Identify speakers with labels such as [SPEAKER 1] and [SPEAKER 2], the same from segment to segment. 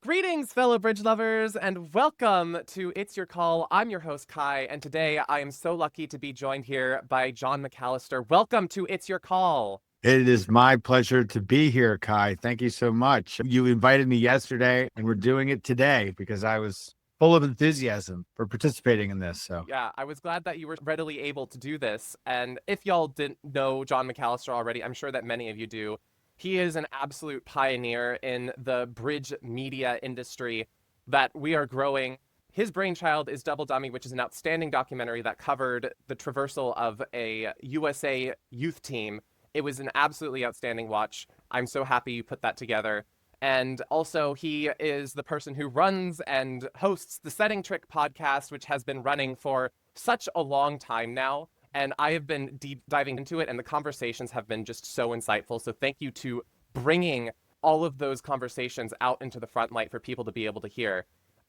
[SPEAKER 1] Greetings, fellow bridge lovers, and welcome to It's Your Call. I'm your host, Kai, and today I am so lucky to be joined here by John McAllister. Welcome to It's Your Call.
[SPEAKER 2] It is my pleasure to be here, Kai. Thank you so much. You invited me yesterday, and we're doing it today because I was full of enthusiasm for participating in this. So,
[SPEAKER 1] Yeah, I was glad that you were readily able to do this. And if y'all didn't know John McAllister already, I'm sure that many of you do. He is an absolute pioneer in the bridge media industry that we are growing. His brainchild is Double Dummy, which is an outstanding documentary that covered the traversal of a USA youth team. It was an absolutely outstanding watch. I'm so happy you put that together. And also, he is the person who runs and hosts the Setting Trick podcast, which has been running for such a long time now. And I have been deep diving into it, and the conversations have been just so insightful. So, thank you to bringing all of those conversations out into the front light for people to be able to hear.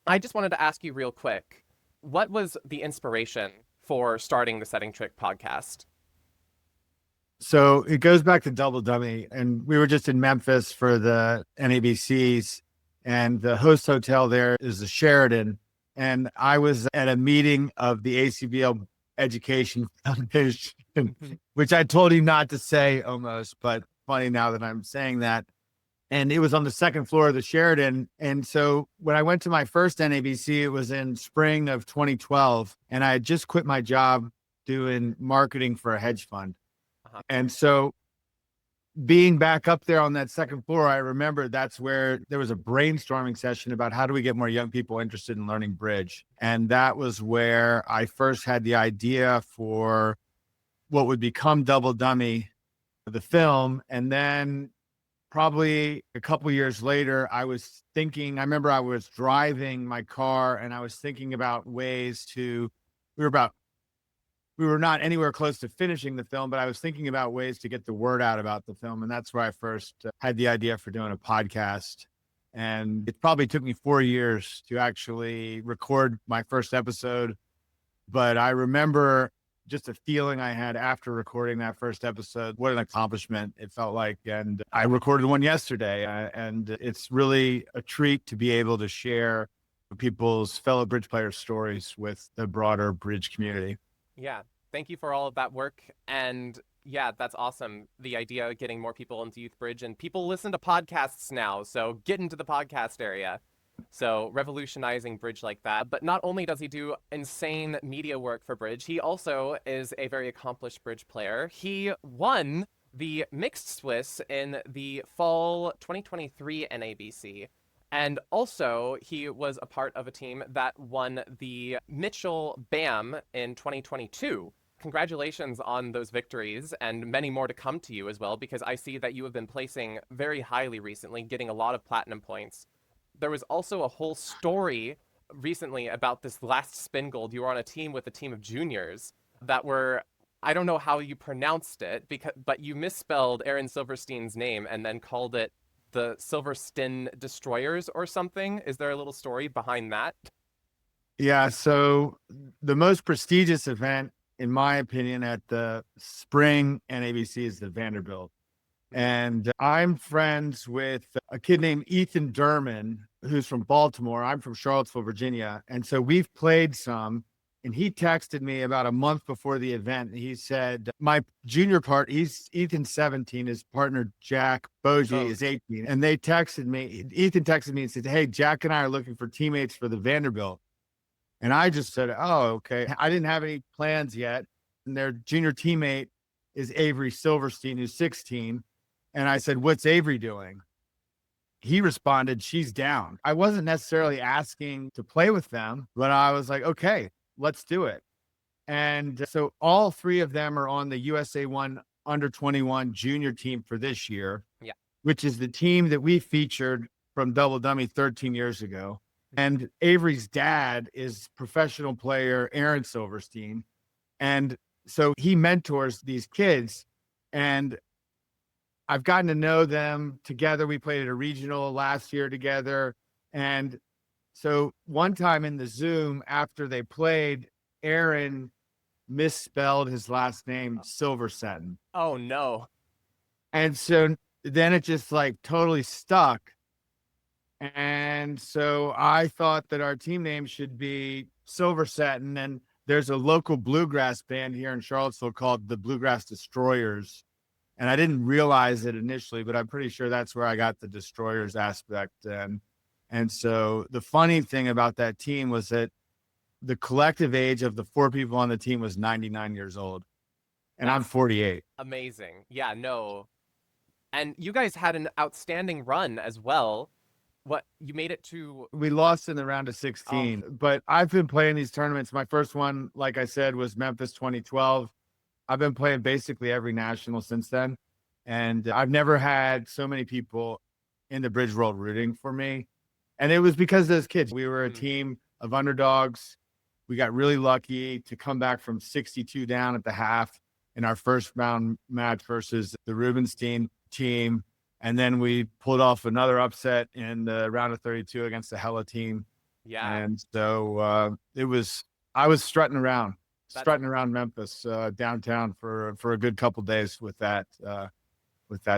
[SPEAKER 1] I just wanted to ask you real quick, what was the inspiration for starting the Setting Trick podcast?
[SPEAKER 2] so it goes back to Double Dummy, and we were just in Memphis for the NABCs, and the host hotel there is the Sheraton. And I was at a meeting of the ACBL Education Foundation, which I told you not to say almost, but funny now that I'm saying that. And it was on the second floor of the Sheraton. And so when I went to my first NABC, it was in spring of 2012, and I had just quit my job doing marketing for a hedge fund.
[SPEAKER 1] Uh-huh.
[SPEAKER 2] And so being back up there on that second floor, I remember that's where there was a brainstorming session about how do we get more young people interested in learning bridge. And that was where I first had the idea for what would become Double Dummy, the film. And then probably a couple years later, I remember I was driving my car and I was thinking about ways to, we were not anywhere close to finishing the film, but I was thinking about ways to get the word out about the film. And that's where I first had the idea for doing a podcast. And it probably took me 4 years to actually record my first episode. But I remember just a feeling I had after recording that first episode. What an accomplishment it felt like. And I recorded one yesterday. And it's really a treat to be able to share people's fellow bridge players' stories with the broader bridge community.
[SPEAKER 1] Yeah, thank you for all of that work. And yeah, that's awesome. The idea of getting more people into Youth Bridge, and people listen to podcasts now. So get into the podcast area. So revolutionizing bridge like that. But not only does he do insane media work for bridge, he also is a very accomplished bridge player. He won the mixed Swiss in the fall 2023 NABC. And also, he was a part of a team that won the Mitchell BAM in 2022. Congratulations on those victories, and many more to come to you as well, because I see that you have been placing very highly recently, getting a lot of platinum points. There was also a whole story recently about this last spin gold. You were on a team with a team of juniors that were, I don't know how you pronounced it, but you misspelled Aaron Silverstein's name and then called it the Silverstein Destroyers or something. Is there a little story behind that?
[SPEAKER 2] Yeah. So the most prestigious event, in my opinion, at the spring NABC is the Vanderbilt. And I'm friends with a kid named Ethan Derman, who's from Baltimore. I'm from Charlottesville, Virginia. And so we've played some. And he texted me about a month before the event. He said, my junior part, Ethan's 17, his partner, Jack Bogie, is 18. And Ethan texted me and said, hey, Jack and I are looking for teammates for the Vanderbilt. And I just said, oh, okay. I didn't have any plans yet. And their junior teammate is Avery Silverstein, who's 16. And I said, what's Avery doing? He responded, she's down. I wasn't necessarily asking to play with them, but I was like, okay, let's do it. And so all three of them are on the USA One under 21 junior team for this year,
[SPEAKER 1] Yeah.
[SPEAKER 2] which is the team that we featured from Double Dummy 13 years ago. And Avery's dad is professional player Aaron Silverstein. And so he mentors these kids, and I've gotten to know them together. We played at a regional last year together. And so one time in the Zoom after they played, Aaron misspelled his last name, Silverstein.
[SPEAKER 1] Oh, no.
[SPEAKER 2] And so then it just like totally stuck. And so I thought that our team name should be Silver Satin. And there's a local bluegrass band here in Charlottesville called the Bluegrass Destroyers. And I didn't realize it initially, but I'm pretty sure that's where I got the Destroyers aspect. And so the funny thing about that team was that the collective age of the four people on the team was 99 years old. And I'm
[SPEAKER 1] That's
[SPEAKER 2] 48.
[SPEAKER 1] amazing. Yeah, no. And you guys had an outstanding run as well. What you made it to?
[SPEAKER 2] We lost in the round of
[SPEAKER 1] Oh,
[SPEAKER 2] 16, but I've been playing these tournaments. My first one, like I said, was Memphis 2012. I've been playing basically every national since then. And I've never had so many people in the bridge world rooting for me. And it was because of those kids. We were a team of underdogs. We got really lucky to come back from 62 down at the half in our first round match versus the Rubenstein team. And then we pulled off another upset in the round of 32 against the Hella team.
[SPEAKER 1] yeah.
[SPEAKER 2] And so I was
[SPEAKER 1] That's
[SPEAKER 2] strutting around Memphis downtown for a good couple days with that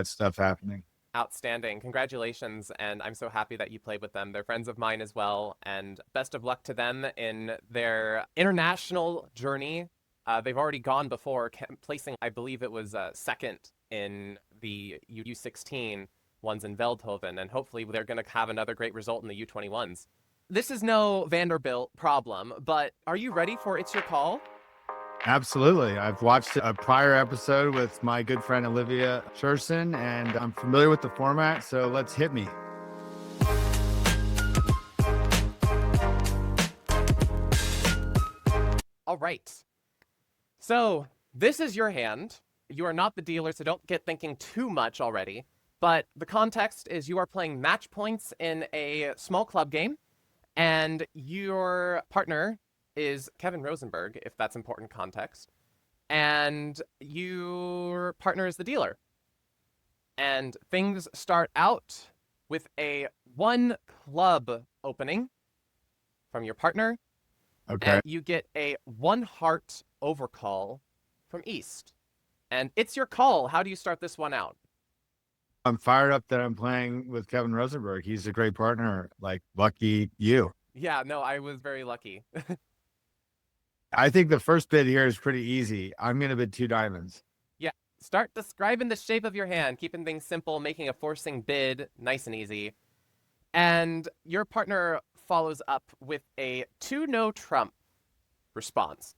[SPEAKER 2] stuff happening.
[SPEAKER 1] outstanding. Congratulations. And I'm so happy that you played with them. They're friends of mine as well. And best of luck to them in their international journey. They've already gone before, placing, I believe it was second in the U16 ones in Veldhoven. And hopefully they're going to have another great result in the U21s. This is no Vanderbilt problem, but are you ready for It's Your Call?
[SPEAKER 2] Absolutely. I've watched a prior episode with my good friend Olivia Cherson, and I'm familiar with the format. So let's hit me.
[SPEAKER 1] All right. So this is your hand. You are not the dealer, so don't get thinking too much already. But the context is you are playing match points in a small club game, and your partner is Kevin Rosenberg, if that's important context. And your partner is the dealer. And things start out with a one club opening from your partner,
[SPEAKER 2] Okay.
[SPEAKER 1] and you get a one heart overcall from East. And it's your call. How do you start this one out?
[SPEAKER 2] I'm fired up that I'm playing with Kevin Rosenberg. He's a great partner. Like, lucky you.
[SPEAKER 1] Yeah, no, I was very lucky.
[SPEAKER 2] I think the first bid here is pretty easy. I'm going to bid 2 diamonds.
[SPEAKER 1] Yeah, start describing the shape of your hand, keeping things simple, making a forcing bid nice and easy. And your partner follows up with a 2 no trump response.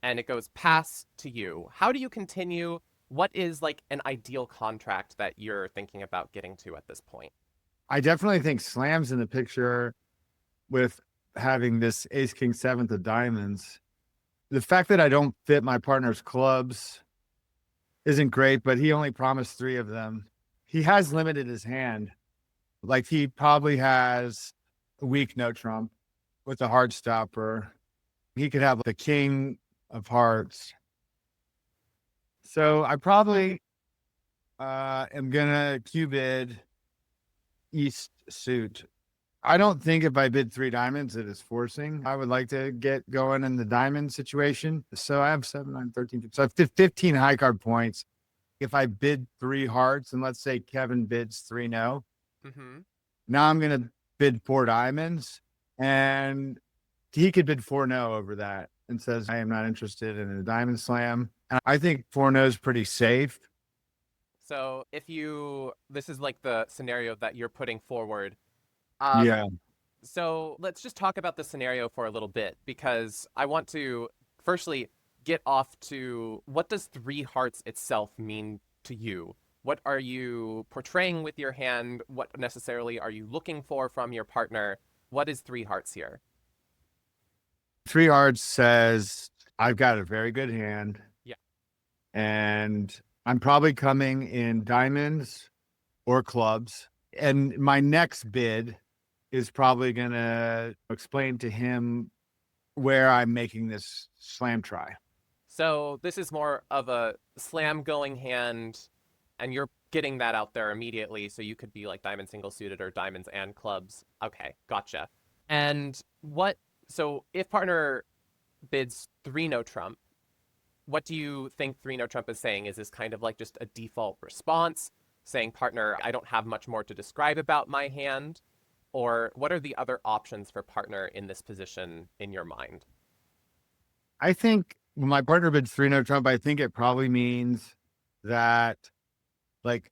[SPEAKER 1] And it goes pass to you. How do you continue? What is like an ideal contract that you're thinking about getting to at this point?
[SPEAKER 2] I definitely think slams in the picture with having this ace king seventh of diamonds. The fact that I don't fit my partner's clubs isn't great, but he only promised 3 of them. He has limited his hand. Like, he probably has a weak no trump with a heart stopper. He could have the king of hearts. So I probably am gonna Q bid East suit. I don't think if I bid 3 diamonds, it is forcing. I would like to get going in the diamond situation. So I have 7, 9, 13. So I have 15 high card points. If I bid 3 hearts, and let's say Kevin bids 3 no, now I'm going to bid 4 diamonds, and he could bid 4 no over that and says, I am not interested in a diamond slam. And I think 4 no is pretty safe.
[SPEAKER 1] So this is like the scenario that you're putting forward.
[SPEAKER 2] Yeah.
[SPEAKER 1] So let's just talk about the scenario for a little bit, because I want to firstly get off to what does 3 hearts itself mean to you? What are you portraying with your hand? What necessarily are you looking for from your partner? What is 3 hearts here?
[SPEAKER 2] 3 hearts says, I've got a very good hand.
[SPEAKER 1] Yeah.
[SPEAKER 2] And I'm probably coming in diamonds or clubs. And my next bid is probably going to explain to him where I'm making this slam try.
[SPEAKER 1] So this is more of a slam going hand, and you're getting that out there immediately. So you could be like diamond single suited or diamonds and clubs. Okay, gotcha. And so if partner bids 3 no trump, what do you think 3 no trump is saying? Is this kind of like just a default response saying, partner, I don't have much more to describe about my hand? Or what are the other options for partner in this position in your mind?
[SPEAKER 2] I think when my partner bids three no trump, I think it probably means that like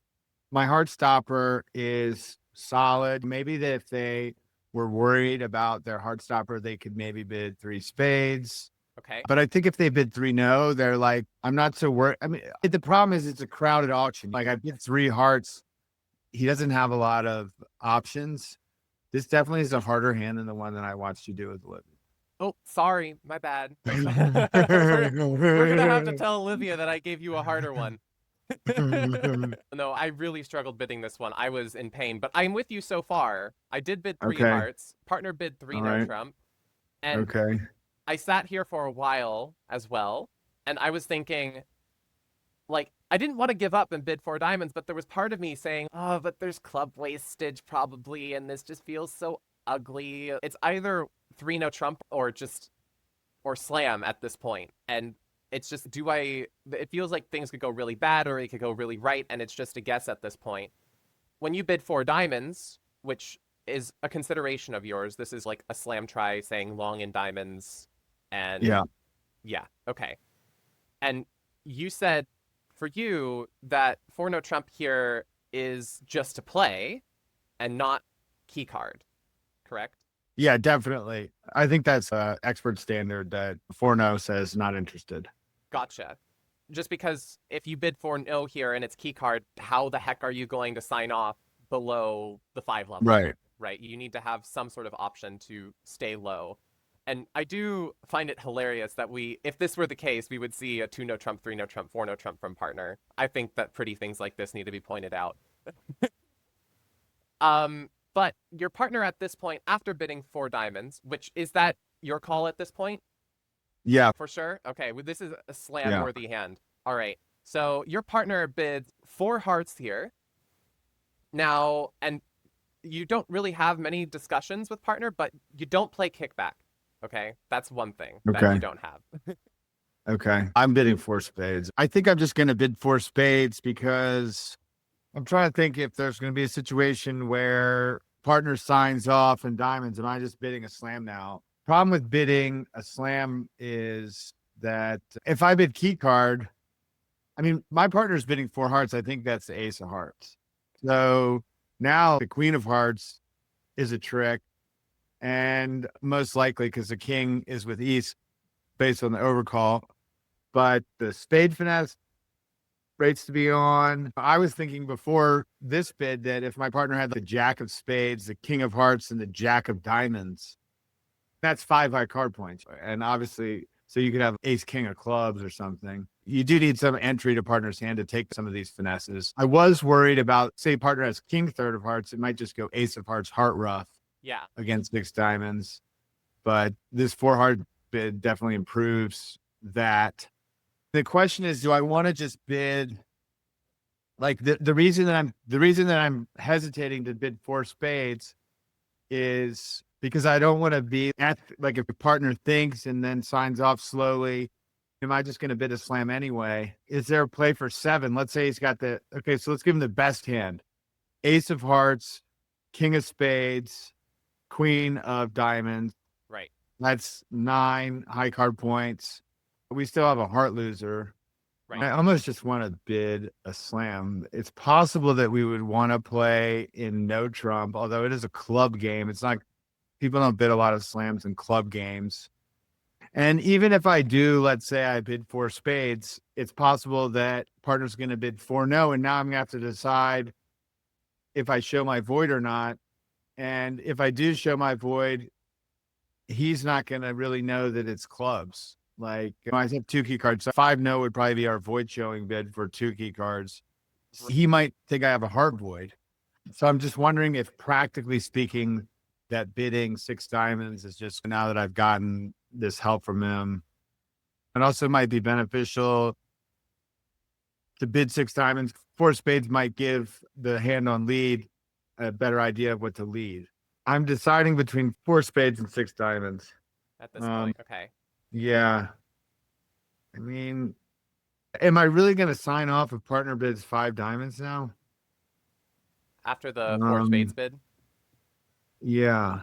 [SPEAKER 2] my heart stopper is solid. Maybe that if they were worried about their heart stopper, they could maybe bid three spades.
[SPEAKER 1] Okay.
[SPEAKER 2] But I think if they bid three no, they're like, I'm not so worried. I mean, the problem is it's a crowded auction. Like I bid three hearts. He doesn't have a lot of options. This definitely is a harder hand than the one that I watched you do with Olivia.
[SPEAKER 1] Oh, sorry, my bad. We're gonna have to tell Olivia that I gave you a harder one. No, I really struggled bidding this one. I was in pain, but I'm with you so far. I did bid three
[SPEAKER 2] Okay.
[SPEAKER 1] hearts. Partner bid three
[SPEAKER 2] All
[SPEAKER 1] no
[SPEAKER 2] right.
[SPEAKER 1] trump. And
[SPEAKER 2] Okay.
[SPEAKER 1] I sat here for a while as well. And I was thinking, like, I didn't want to give up and bid four diamonds, but there was part of me saying, oh, but there's club wastage probably, and this just feels so ugly. It's either three no trump or slam at this point. And it's just, it feels like things could go really bad or it could go really right. And it's just a guess at this point. When you bid four diamonds, which is a consideration of yours, this is like a slam try saying long in diamonds. And
[SPEAKER 2] Yeah.
[SPEAKER 1] yeah, okay. And you said for you that four no trump here is just to play and not key card, correct?
[SPEAKER 2] Yeah, definitely. I think that's expert standard that 4-0 says not interested.
[SPEAKER 1] Gotcha. Just because if you bid for no here and it's key card, how the heck are you going to sign off below the 5 level?
[SPEAKER 2] Right.
[SPEAKER 1] Right. You need to have some sort of option to stay low. And I do find it hilarious that if this were the case, we would see a 2 no trump, 3 no trump, 4 no trump from partner. I think that pretty things like this need to be pointed out. But your partner at this point, after bidding four diamonds, which is that your call at this point?
[SPEAKER 2] Yeah.
[SPEAKER 1] For sure? Okay, well, this is a slam
[SPEAKER 2] Yeah.
[SPEAKER 1] worthy hand. All right. So your partner bids four hearts here. Now, and you don't really have many discussions with partner, but you don't play kickback. Okay? That's one thing that
[SPEAKER 2] Okay.
[SPEAKER 1] you don't have.
[SPEAKER 2] Okay. I'm bidding four spades. I think I'm just going to bid four spades because I'm trying to think if there's going to be a situation where partner signs off and diamonds. Am I just bidding a slam now? Problem with bidding a slam is that if I bid key card, I mean, my partner's bidding four hearts. I think that's the ace of hearts. So now the queen of hearts is a trick. And most likely because the king is with East based on the overcall. But the spade finesse rates to be on. I was thinking before this bid that if my partner had the jack of spades, the king of hearts, and the jack of diamonds, that's 5 high card points. And obviously, so you could have ace king of clubs or something. You do need some entry to partner's hand to take some of these finesses. I was worried about, say, partner has king third of hearts, it might just go ace of hearts, heart rough
[SPEAKER 1] Yeah.
[SPEAKER 2] against 6 diamonds. But this 4 heart bid definitely improves that. The question is, do I want to just bid like the reason that I'm hesitating to bid 4 spades is because I don't want to be at, like, if a partner thinks and then signs off slowly, am I just going to bid a slam anyway? Is there a play for 7? Let's say he's got okay, so let's give him the best hand. Ace of hearts, king of spades, queen of diamonds.
[SPEAKER 1] Right.
[SPEAKER 2] That's 9 high card points. We still have a heart loser.
[SPEAKER 1] Right.
[SPEAKER 2] I almost just want to bid a slam. It's possible that we would want to play in no trump, although it is a club game. It's not, people don't bid a lot of slams in club games. And even if I do, let's say I bid 4 spades, it's possible that partner's going to bid 4 no. And now I'm going to have to decide if I show my void or not. And if I do show my void, he's not going to really know that it's clubs. Like, I have 2 key cards. So 5 no would probably be our void showing bid for 2 key cards. He might think I have a heart void. So I'm just wondering if, practically speaking, that bidding 6 diamonds is just, now that I've gotten this help from him, it also might be beneficial to bid 6 diamonds. 4 spades might give the hand on lead a better idea of what to lead. I'm deciding between 4 spades and 6 diamonds.
[SPEAKER 1] At this point, okay.
[SPEAKER 2] Yeah. I mean, am I really going to sign off if partner bids 5 diamonds now?
[SPEAKER 1] After the four spades bid?
[SPEAKER 2] Yeah.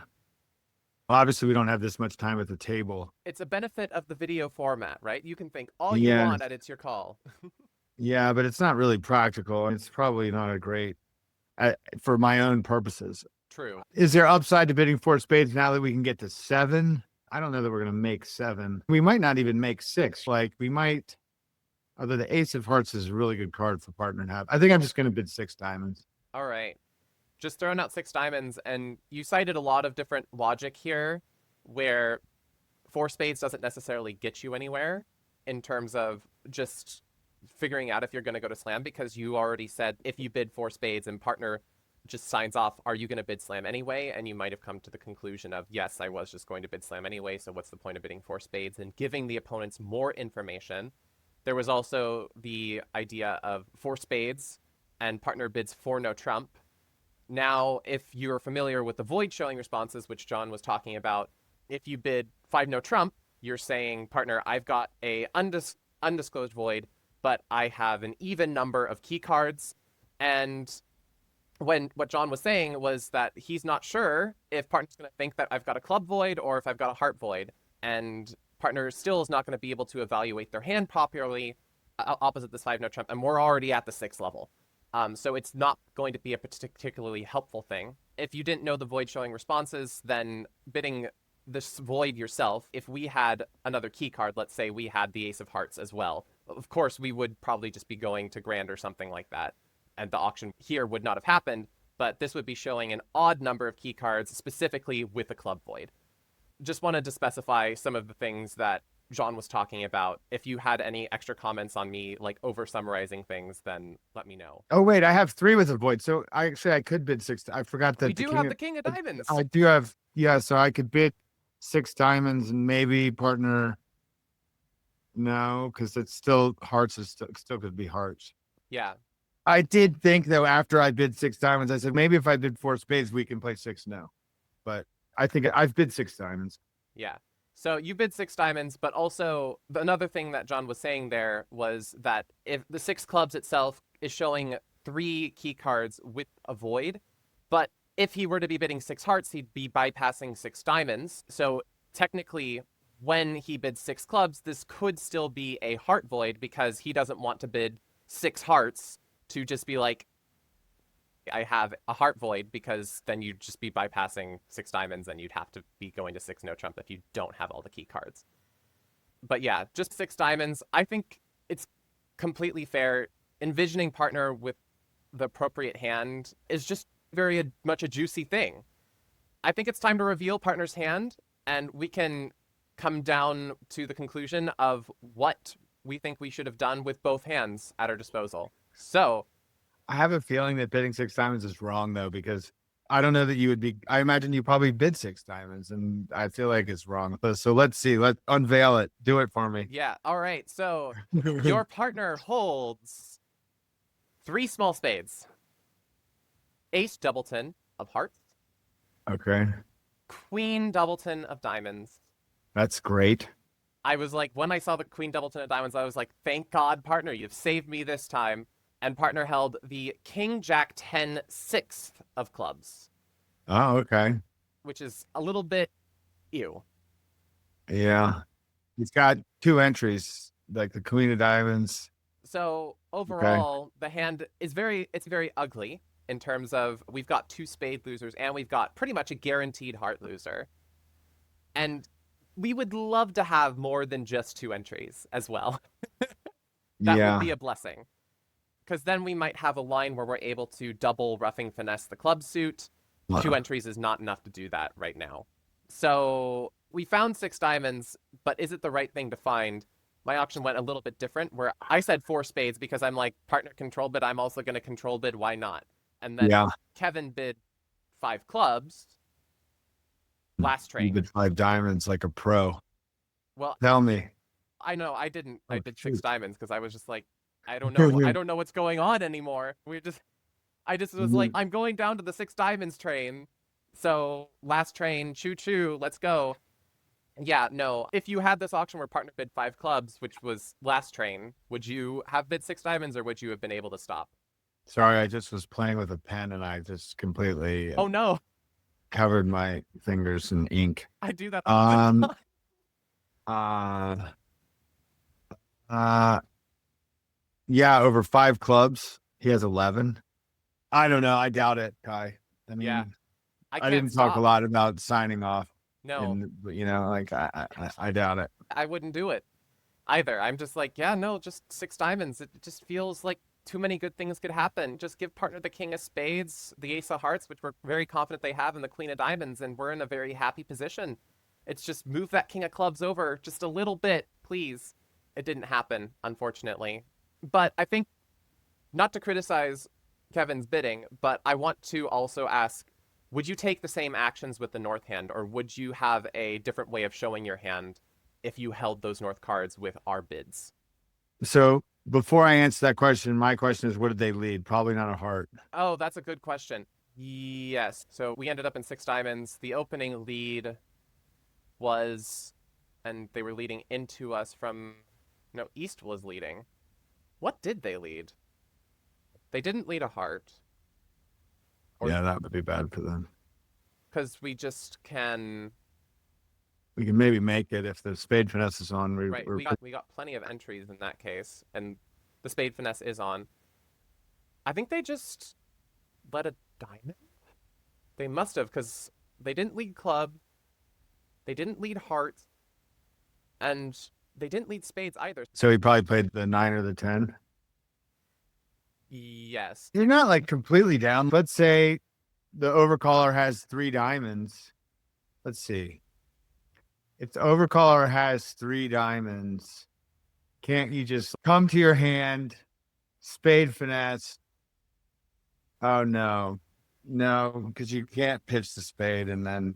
[SPEAKER 2] Well, obviously, we don't have this much time at the table.
[SPEAKER 1] It's a benefit of the video format, right? You can think all you
[SPEAKER 2] Yeah.
[SPEAKER 1] want and it's your call.
[SPEAKER 2] Yeah, but it's not really practical. It's probably not a great for my own purposes.
[SPEAKER 1] True.
[SPEAKER 2] Is there upside to bidding four spades now that we can get to seven? I don't know that we're going to make seven. We might not even make six. Like we might, although the ace of hearts is a really good card for partner to have. I think I'm just going to bid six diamonds.
[SPEAKER 1] All right. Just throwing out six diamonds, and you cited a lot of different logic here where four spades doesn't necessarily get you anywhere in terms of just figuring out if you're going to go to slam, because you already said if you bid four spades and partner just signs off, are you going to bid slam anyway? And you might have come to the conclusion of, yes, I was just going to bid slam anyway, so what's the point of bidding four spades and giving the opponents more information? There was also the idea of four spades and partner bids four no trump. Now, if you're familiar with the void showing responses, which John was talking about, if you bid five no trump, you're saying, partner, I've got a undisclosed void, but I have an even number of key cards. And what John was saying was that he's not sure if partner's going to think that I've got a club void or if I've got a heart void. And partner still is not going to be able to evaluate their hand properly opposite this five no trump. And we're already at the sixth level. So it's not going to be a particularly helpful thing. If you didn't know the void showing responses, then bidding this void yourself, if we had another key card, let's say we had the ace of hearts as well, of course we would probably just be going to grand or something like that, and the auction here would not have happened, but this would be showing an odd number of key cards specifically with a club void. Just wanted to specify some of the things that John was talking about. If you had any extra comments on me, like over summarizing things, then let me know.
[SPEAKER 2] Oh wait, I have three with a void, so I could bid six. I forgot that
[SPEAKER 1] We do have the king of diamonds.
[SPEAKER 2] I do have, yeah. So I could bid six diamonds and maybe partner. No, because it's still hearts is still could be hearts.
[SPEAKER 1] Yeah.
[SPEAKER 2] I did think though after I bid six diamonds, I said maybe if I bid four spades we can play six no, but I think I've bid six diamonds.
[SPEAKER 1] Yeah. So you bid six diamonds, but also another thing that John was saying there was that if the six clubs itself is showing three key cards with a void, but if he were to be bidding six hearts, he'd be bypassing six diamonds. So technically, when he bids six clubs, this could still be a heart void because he doesn't want to bid six hearts to just be like, I have a heart void, because then you'd just be bypassing six diamonds and you'd have to be going to six no trump if you don't have all the key cards. But yeah, just six diamonds. I think it's completely fair. Envisioning partner with the appropriate hand is just very much a juicy thing. I think it's time to reveal partner's hand, and we can come down to the conclusion of what we think we should have done with both hands at our disposal. So
[SPEAKER 2] I have a feeling that bidding six diamonds is wrong though, because I don't know that you would be. I imagine you probably bid six diamonds, and I feel like it's wrong. So let's see. Let's unveil it. Do it for me.
[SPEAKER 1] yeah, all right. So your partner holds three small spades, ace doubleton of hearts,
[SPEAKER 2] Okay,
[SPEAKER 1] queen doubleton of diamonds.
[SPEAKER 2] that's great.
[SPEAKER 1] I was like, when I saw the queen doubleton of diamonds, I was like, thank God, partner, you've saved me this time. And partner held the king jack 10 sixth of clubs,
[SPEAKER 2] Oh, okay.
[SPEAKER 1] which is a little bit ew.
[SPEAKER 2] Yeah, he's got two entries, like the queen of diamonds.
[SPEAKER 1] So overall, the hand is it's very ugly in terms of we've got two spade losers and we've got pretty much a guaranteed heart loser. And we would love to have more than just two entries as well. That
[SPEAKER 2] Yeah,
[SPEAKER 1] would be a blessing. Because then we might have a line where we're able to double roughing finesse the club suit. Two entries is not enough to do that right now. So we found six diamonds, but is it the right thing to find? My auction went a little bit different, where I said four spades because I'm like, partner control bid, I'm also going to control bid, why not? And then
[SPEAKER 2] yeah.
[SPEAKER 1] Kevin bid five clubs last
[SPEAKER 2] You
[SPEAKER 1] train.
[SPEAKER 2] bid five diamonds like a pro.
[SPEAKER 1] Well,
[SPEAKER 2] Tell me.
[SPEAKER 1] I know I didn't. I
[SPEAKER 2] Oh,
[SPEAKER 1] bid six
[SPEAKER 2] shoot.
[SPEAKER 1] diamonds because I was just like, I don't know. I don't know what's going on anymore. I just was like, I'm going down to the six diamonds train. So last train, choo choo, let's go. Yeah, no. If you had this auction where partner bid five clubs, which was last train, would you have bid six diamonds or would you have been able to stop?
[SPEAKER 2] Sorry, I just was playing with a pen and I just completely.
[SPEAKER 1] Oh no.
[SPEAKER 2] covered my fingers in ink.
[SPEAKER 1] I do that all the
[SPEAKER 2] Um,
[SPEAKER 1] time.
[SPEAKER 2] uh, uh, yeah, over 5 clubs. He has 11. I don't know. I doubt it, Kai. I
[SPEAKER 1] Yeah,
[SPEAKER 2] mean,
[SPEAKER 1] I
[SPEAKER 2] I
[SPEAKER 1] can't
[SPEAKER 2] didn't talk a
[SPEAKER 1] stop.
[SPEAKER 2] lot about signing off,
[SPEAKER 1] No,
[SPEAKER 2] and like I doubt it.
[SPEAKER 1] I wouldn't do it either. I'm just like, yeah, no, just six diamonds. It just feels like too many good things could happen. Just give partner the king of spades, the ace of hearts, which we're very confident they have, and the queen of diamonds, and we're in a very happy position. It's just move that king of clubs over just a little bit, please. It didn't happen, unfortunately. But I think, not to criticize Kevin's bidding, but I want to also ask, would you take the same actions with the north hand, or would you have a different way of showing your hand if you held those north cards with our bids?
[SPEAKER 2] So before I answer that question, my question is, what did they lead? Probably not a heart.
[SPEAKER 1] Oh, that's a good question. Yes. So we ended up in six diamonds. The opening lead was, and they were leading into us from, no, East was leading. What did they lead? They didn't lead a heart, or
[SPEAKER 2] Yeah, that would be bad for them.
[SPEAKER 1] because we just can.
[SPEAKER 2] We can maybe make it if the spade finesse is on.
[SPEAKER 1] Right, we got plenty of entries in that case, and the spade finesse is on. I think they just let a diamond. They must have, because they didn't lead club, they didn't lead heart, and they didn't lead spades either.
[SPEAKER 2] So he probably played the 9 or the 10.
[SPEAKER 1] Yes.
[SPEAKER 2] You're not like completely down. Let's say the overcaller has 3 diamonds. Let's see. If the overcaller has 3 diamonds, can't you just come to your hand, spade finesse? Oh no. No, because you can't pitch the spade and then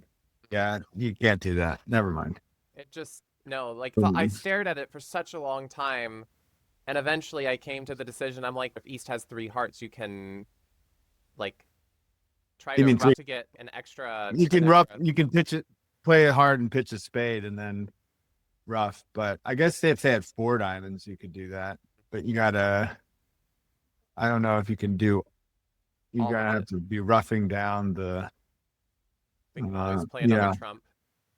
[SPEAKER 2] yeah, you can't do that. Never mind.
[SPEAKER 1] It just no, like I
[SPEAKER 2] Mm.
[SPEAKER 1] stared at it for such a long time, and eventually I came to the decision. I'm like, if East has three hearts, you can like try
[SPEAKER 2] You
[SPEAKER 1] to
[SPEAKER 2] mean three?
[SPEAKER 1] rough to get an extra
[SPEAKER 2] You
[SPEAKER 1] an
[SPEAKER 2] can rough,
[SPEAKER 1] extra.
[SPEAKER 2] you can pitch it, play it hard and pitch a spade and then rough. But I guess if they had 4 diamonds, you could do that. But you gotta, I don't know if you can do, you
[SPEAKER 1] All of
[SPEAKER 2] gotta have
[SPEAKER 1] it.
[SPEAKER 2] to be roughing down the,
[SPEAKER 1] We can always play another
[SPEAKER 2] yeah.
[SPEAKER 1] trump.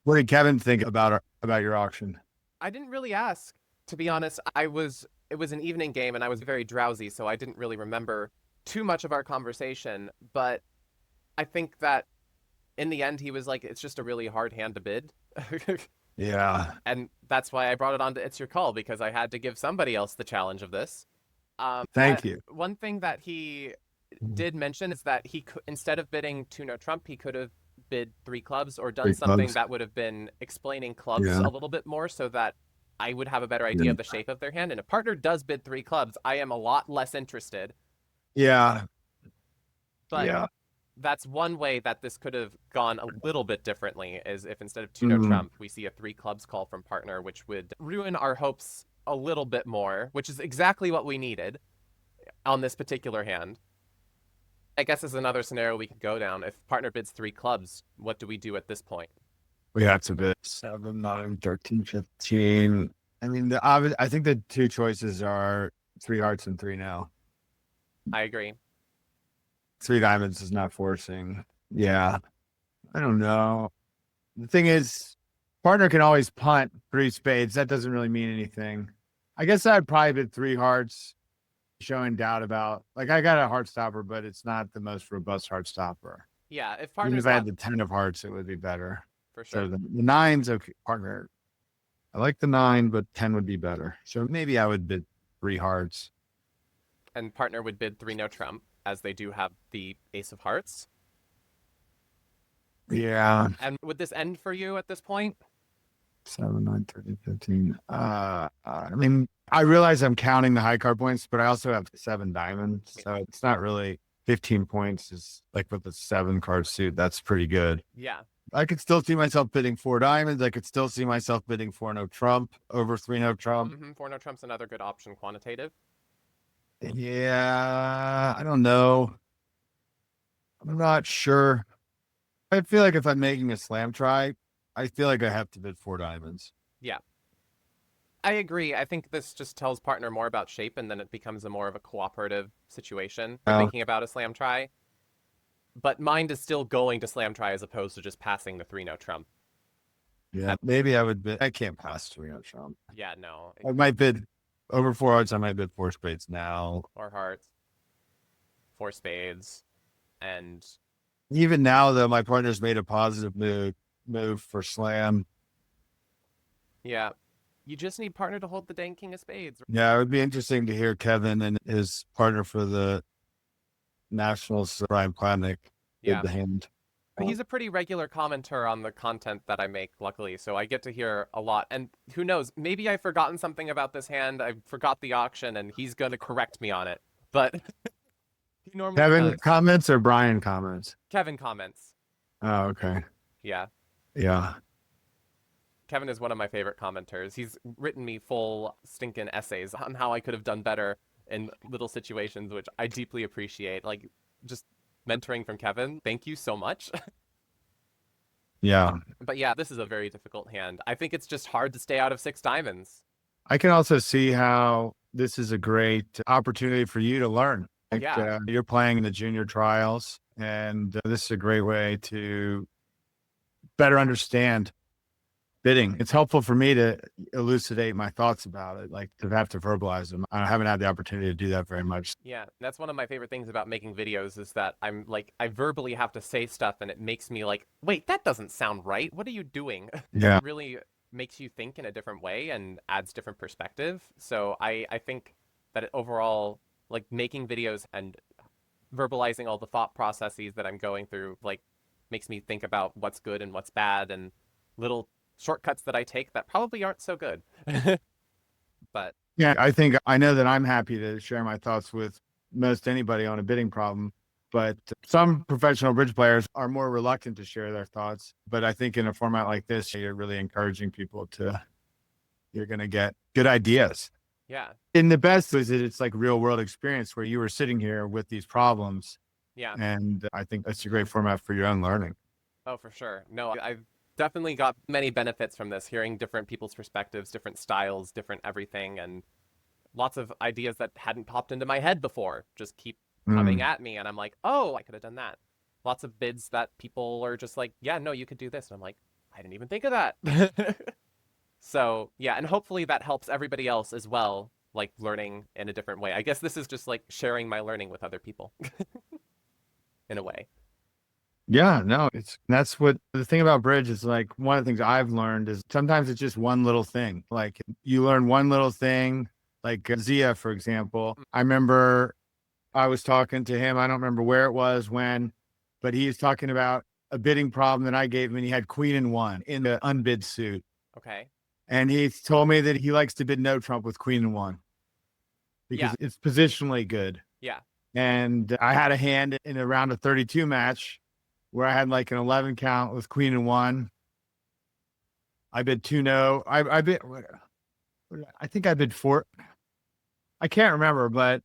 [SPEAKER 2] What did Kevin think about your auction?
[SPEAKER 1] I didn't really ask, to be honest. It was an evening game and I was very drowsy, so I didn't really remember too much of our conversation, but I think that in the end he was like, it's just a really hard hand to bid.
[SPEAKER 2] Yeah.
[SPEAKER 1] And that's why I brought it on to It's Your Call, because I had to give somebody else the challenge of this.
[SPEAKER 2] Thank you.
[SPEAKER 1] One thing that he did mention is that he could, instead of bidding two no trump, he could have bid three clubs or done
[SPEAKER 2] Three
[SPEAKER 1] something
[SPEAKER 2] clubs.
[SPEAKER 1] that would have been explaining clubs
[SPEAKER 2] Yeah.
[SPEAKER 1] a little bit more so that I would have a better idea
[SPEAKER 2] Yeah.
[SPEAKER 1] of the shape of their hand. And if partner does bid three clubs, I am a lot less interested.
[SPEAKER 2] Yeah.
[SPEAKER 1] But
[SPEAKER 2] Yeah.
[SPEAKER 1] that's one way that this could have gone a little bit differently, is if instead of two no
[SPEAKER 2] Mhm.
[SPEAKER 1] trump, we see a three clubs call from partner, which would ruin our hopes a little bit more, which is exactly what we needed on this particular hand. I guess is another scenario we could go down. If partner bids three clubs, what do we do at this point?
[SPEAKER 2] We have to bid 7, 9, 13, 15. I mean, I think the two choices are 3 hearts and 3 now.
[SPEAKER 1] I agree.
[SPEAKER 2] 3 diamonds is not forcing. Yeah. I don't know. The thing is, partner can always punt 3 spades. That doesn't really mean anything. I guess I'd probably bid 3 hearts, showing doubt about, like, I got a heart stopper, but it's not the most robust heart stopper.
[SPEAKER 1] Yeah, if
[SPEAKER 2] Even
[SPEAKER 1] partner's
[SPEAKER 2] if I had
[SPEAKER 1] got,
[SPEAKER 2] the 10 of hearts, it would be better.
[SPEAKER 1] for
[SPEAKER 2] So
[SPEAKER 1] sure.
[SPEAKER 2] the nine's okay. Partner, I like the 9, but 10 would be better. So maybe I would bid 3 hearts.
[SPEAKER 1] And partner would bid three no trump, as they do have the ace of hearts.
[SPEAKER 2] Yeah.
[SPEAKER 1] And would this end for you at this point?
[SPEAKER 2] 7, 9, 13, 15. I mean, I realize I'm counting the high card points, but I also have 7 diamonds. So it's not really 15 points is like with the 7 card suit. That's pretty good.
[SPEAKER 1] Yeah.
[SPEAKER 2] I could still see myself bidding 4 diamonds. I could still see myself bidding 4 no trump over 3 no trump.
[SPEAKER 1] Four no trump's another good option, quantitative.
[SPEAKER 2] Yeah, I don't know. I'm not sure. I feel like if I'm making a slam try, I feel like I have to bid 4 diamonds.
[SPEAKER 1] Yeah. I agree. I think this just tells partner more about shape, and then it becomes a more of a cooperative situation for thinking about a slam try. but mind is still going to slam try as opposed to just passing the 3-note trump.
[SPEAKER 2] Yeah, maybe I would bid. I can't pass 3-0 Trump.
[SPEAKER 1] Yeah, no.
[SPEAKER 2] I might bid over 4 hearts. I might bid 4 spades now.
[SPEAKER 1] Or hearts, 4 spades, and
[SPEAKER 2] Even now, though, my partner's made a positive move for slam.
[SPEAKER 1] yeah. You just need partner to hold the dang king of spades.
[SPEAKER 2] Yeah, it would be interesting to hear Kevin and his partner for the Nationals, Brian Plotnick,
[SPEAKER 1] Yeah.
[SPEAKER 2] bid the hand.
[SPEAKER 1] He's a pretty regular commenter on the content that I make, luckily, so I get to hear a lot. And who knows, maybe I've forgotten something about this hand. I forgot the auction, and he's going to correct me on it. But he normally
[SPEAKER 2] Kevin
[SPEAKER 1] does.
[SPEAKER 2] comments or Brian comments?
[SPEAKER 1] Kevin comments.
[SPEAKER 2] Oh, okay.
[SPEAKER 1] Yeah.
[SPEAKER 2] Yeah.
[SPEAKER 1] Kevin is one of my favorite commenters. He's written me full stinking essays on how I could have done better in little situations, which I deeply appreciate. Like, just mentoring from Kevin. Thank you so much.
[SPEAKER 2] Yeah.
[SPEAKER 1] But yeah, this is a very difficult hand. I think it's just hard to stay out of 6 diamonds.
[SPEAKER 2] I can also see how this is a great opportunity for you to learn. Like,
[SPEAKER 1] Yeah.
[SPEAKER 2] you're playing in the junior trials, and this is a great way to better understand bidding. It's helpful for me to elucidate my thoughts about it, like to have to verbalize them. I haven't had the opportunity to do that very much.
[SPEAKER 1] Yeah, that's one of my favorite things about making videos is that I'm like, I verbally have to say stuff and it makes me like, wait, that doesn't sound right. What are you doing?
[SPEAKER 2] Yeah.
[SPEAKER 1] It really makes you think in a different way and adds different perspective. So I think that overall, like making videos and verbalizing all the thought processes that I'm going through, like makes me think about what's good and what's bad and little shortcuts that I take that probably aren't so good. But
[SPEAKER 2] Yeah, I know that I'm happy to share my thoughts with most anybody on a bidding problem, but some professional bridge players are more reluctant to share their thoughts. But I think in a format like this, you're really encouraging people you're going to get good ideas.
[SPEAKER 1] yeah,
[SPEAKER 2] And the best is that it's like real world experience where you were sitting here with these problems.
[SPEAKER 1] yeah.
[SPEAKER 2] And I think that's a great format for your own learning.
[SPEAKER 1] Oh, for sure. No, I've definitely got many benefits from this, hearing different people's perspectives, different styles, different everything, and lots of ideas that hadn't popped into my head before just keep coming
[SPEAKER 2] Mm.
[SPEAKER 1] at me. And I'm like, oh, I could have done that. Lots of bids that people are just like, yeah, no, you could do this. And I'm like, I didn't even think of that. So, yeah, and hopefully that helps everybody else as well, like learning in a different way. I guess this is just like sharing my learning with other people in a way.
[SPEAKER 2] Yeah, no, that's what the thing about bridge is. Like, one of the things I've learned is sometimes it's just one little thing. Like, you learn one little thing, like Zia, for example. I remember I was talking to him. I don't remember where it was when, but he was talking about a bidding problem that I gave him, and he had queen and one in the unbid suit.
[SPEAKER 1] Okay.
[SPEAKER 2] And he told me that he likes to bid no trump with queen and one because
[SPEAKER 1] Yeah.
[SPEAKER 2] it's positionally good.
[SPEAKER 1] Yeah.
[SPEAKER 2] And I had a hand in a round of 32 match where I had like an 11 count with queen and one. I bid 2-0. I bid, I think I bid four. I can't remember, but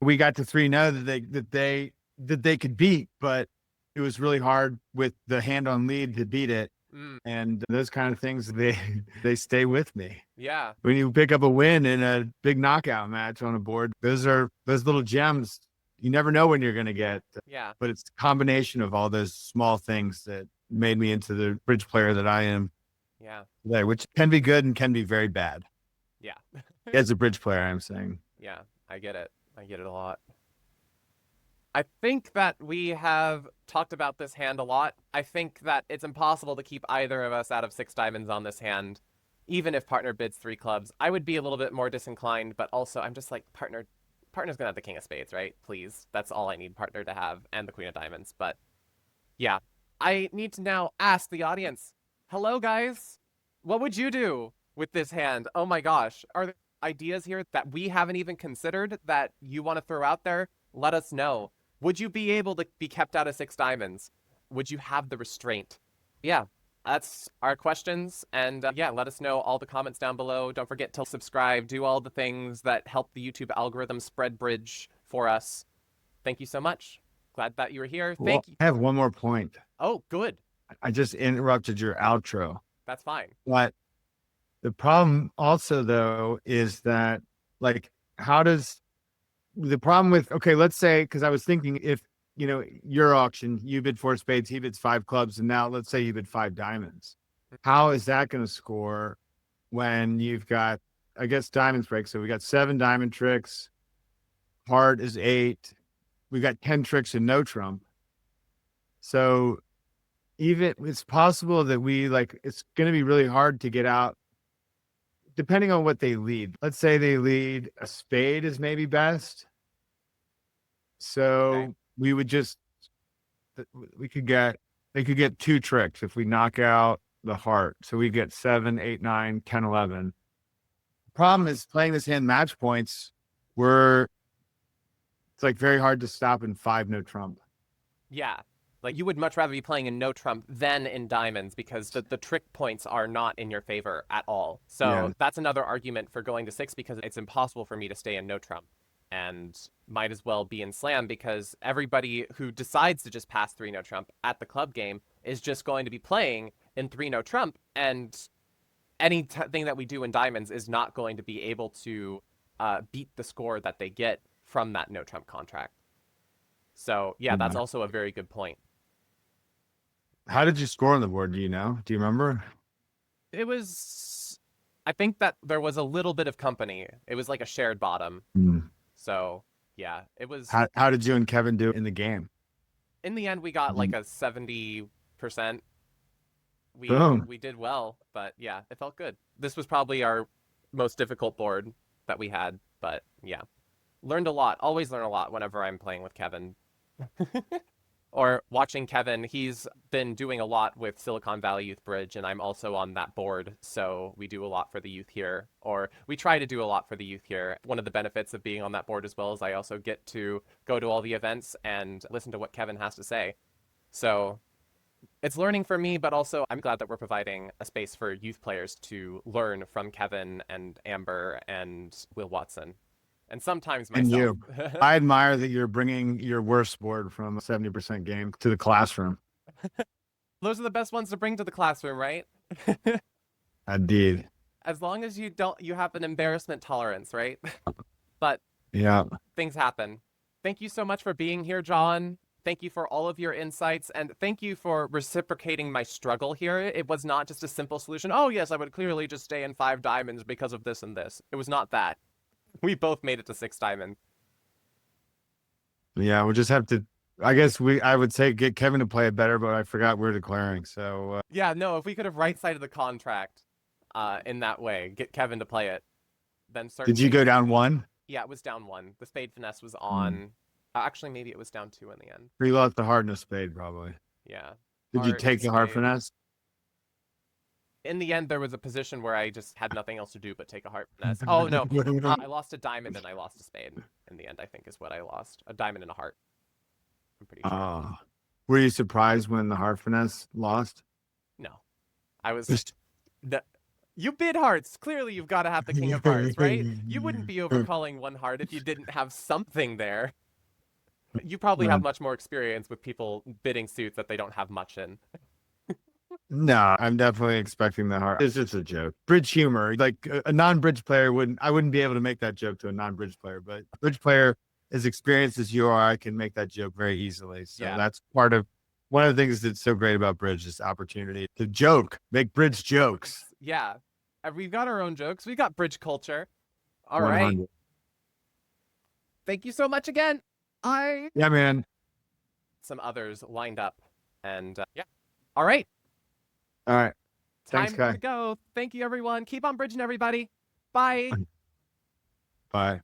[SPEAKER 2] we got to 3-0 that they could beat, but it was really hard with the hand on lead to beat it.
[SPEAKER 1] Mm,
[SPEAKER 2] And those kind of things, they stay with me.
[SPEAKER 1] yeah.
[SPEAKER 2] When you pick up a win in a big knockout match on a board, those little gems you never know when you're going to get.
[SPEAKER 1] Yeah.
[SPEAKER 2] But it's a combination of all those small things that made me into the bridge player that I am
[SPEAKER 1] Yeah.
[SPEAKER 2] today, which can be good and can be very bad.
[SPEAKER 1] Yeah.
[SPEAKER 2] As a bridge player, I'm saying.
[SPEAKER 1] Yeah. I get it. I get it a lot. I think that we have talked about this hand a lot. I think that it's impossible to keep either of us out of 6 diamonds on this hand, even if partner bids 3 clubs. I would be a little bit more disinclined, but also I'm just like, partner's gonna have the king of spades, right? Please. That's all I need partner to have, and the queen of diamonds. But yeah, I need to now ask the audience, hello guys, what would you do with this hand? Oh my gosh, are there ideas here that we haven't even considered that you want to throw out there? Let us know. Would you be able to be kept out of 6 diamonds? Would you have the restraint? Yeah, that's our questions. And yeah, let us know all the comments down below. Don't forget to subscribe, do all the things that help the YouTube algorithm spread bridge for us. Thank you so much. Glad that you were here. Thank you.
[SPEAKER 2] I have one more point.
[SPEAKER 1] Oh, good.
[SPEAKER 2] I just interrupted your outro.
[SPEAKER 1] That's fine.
[SPEAKER 2] But the problem also, though, is that, like, how does the problem with, okay, let's say, because I was thinking if your auction, you bid 4 spades, he bids 5 clubs, and now let's say you bid 5 diamonds. How is that going to score when you've got, I guess, diamonds break? So we got 7 diamond tricks, heart is 8, we got 10 tricks and no trump. So even it's possible that it's going to be really hard to get out depending on what they lead. Let's say they lead a spade is maybe best. So
[SPEAKER 1] Okay.
[SPEAKER 2] we would just, they could get 2 tricks if we knock out the heart. So we get 7, 8, 9, 10, 11. The problem is playing this hand match points it's like very hard to stop in 5 no trump.
[SPEAKER 1] Yeah. Like you would much rather be playing in no trump than in diamonds because the trick points are not in your favor at all. So
[SPEAKER 2] Yeah.
[SPEAKER 1] that's another argument for going to 6 because it's impossible for me to stay in no trump and might as well be in slam because everybody who decides to just pass 3 no trump at the club game is just going to be playing in 3 no trump, and anything that we do in diamonds is not going to be able to beat the score that they get from that no trump contract. So yeah, that's also a very good point.
[SPEAKER 2] How did you score on the board? Do you know? Do you remember?
[SPEAKER 1] It was, I think that there was a little bit of company. It was like a shared bottom.
[SPEAKER 2] Mm.
[SPEAKER 1] So yeah, it was.
[SPEAKER 2] How did you and Kevin do in the game?
[SPEAKER 1] In the end, we got like a 70%.
[SPEAKER 2] Boom.
[SPEAKER 1] We did well, but yeah, it felt good. This was probably our most difficult board that we had, but yeah, learned a lot. Always learn a lot whenever I'm playing with Kevin. Or watching Kevin, he's been doing a lot with Silicon Valley Youth Bridge, and I'm also on that board, so we do a lot for the youth here, or we try to do a lot for the youth here. One of the benefits of being on that board as well is I also get to go to all the events and listen to what Kevin has to say. So it's learning for me, but also I'm glad that we're providing a space for youth players to learn from Kevin and Amber and Will Watson. And sometimes
[SPEAKER 2] And
[SPEAKER 1] myself.
[SPEAKER 2] you. I admire that you're bringing your worst board from a 70% game to the classroom.
[SPEAKER 1] Those are the best ones to bring to the classroom, right?
[SPEAKER 2] Indeed.
[SPEAKER 1] As long as you have an embarrassment tolerance, right? But
[SPEAKER 2] Yeah.
[SPEAKER 1] things happen. Thank you so much for being here, John. Thank you for all of your insights, and thank you for reciprocating my struggle here. It was not just a simple solution. Oh, yes, I would clearly just stay in 5 diamonds because of this and this. It was not that. We both made it to 6 diamonds.
[SPEAKER 2] Yeah, we'll just have to, I would say get Kevin to play it better, but I forgot we're declaring. So
[SPEAKER 1] Yeah, no, if we could have right-sided the contract in that way, get Kevin to play it, then certainly.
[SPEAKER 2] did you go down 1?
[SPEAKER 1] Yeah, it was down 1. The spade finesse was on. Actually, maybe it was down 2 in the end.
[SPEAKER 2] You lost the heart and a spade, probably.
[SPEAKER 1] Yeah.
[SPEAKER 2] Did you
[SPEAKER 1] Heart,
[SPEAKER 2] take the heart
[SPEAKER 1] spade.
[SPEAKER 2] finesse?
[SPEAKER 1] In the end, there was a position where I just had nothing else to do but take a heart finesse. Oh, no. I lost a diamond and I lost a spade. In the end, I think is what I lost. A diamond and a heart. I'm pretty sure.
[SPEAKER 2] Were you surprised when the heart finesse lost?
[SPEAKER 1] No. I was... You bid hearts. Clearly, you've got to have the king of hearts, right? You wouldn't be overcalling 1 heart if you didn't have something there. You probably have much more experience with people bidding suits that they don't have much in.
[SPEAKER 2] No, I'm definitely expecting the heart. It's just a joke. Bridge humor. Like a non-bridge player I wouldn't be able to make that joke to a non-bridge player, but a bridge player as experienced as you are, I can make that joke very easily. So
[SPEAKER 1] Yeah.
[SPEAKER 2] that's one of the things that's so great about bridge, this opportunity to joke, make bridge jokes.
[SPEAKER 1] Yeah. We've got our own jokes. We've got bridge culture. All
[SPEAKER 2] 100.
[SPEAKER 1] right. Thank you so much again.
[SPEAKER 2] Yeah, man.
[SPEAKER 1] Some others lined up. And yeah. All right.
[SPEAKER 2] All right. Thanks,
[SPEAKER 1] Time
[SPEAKER 2] Kai.
[SPEAKER 1] to go. Thank you, everyone. Keep on bridging, everybody. Bye.
[SPEAKER 2] Bye.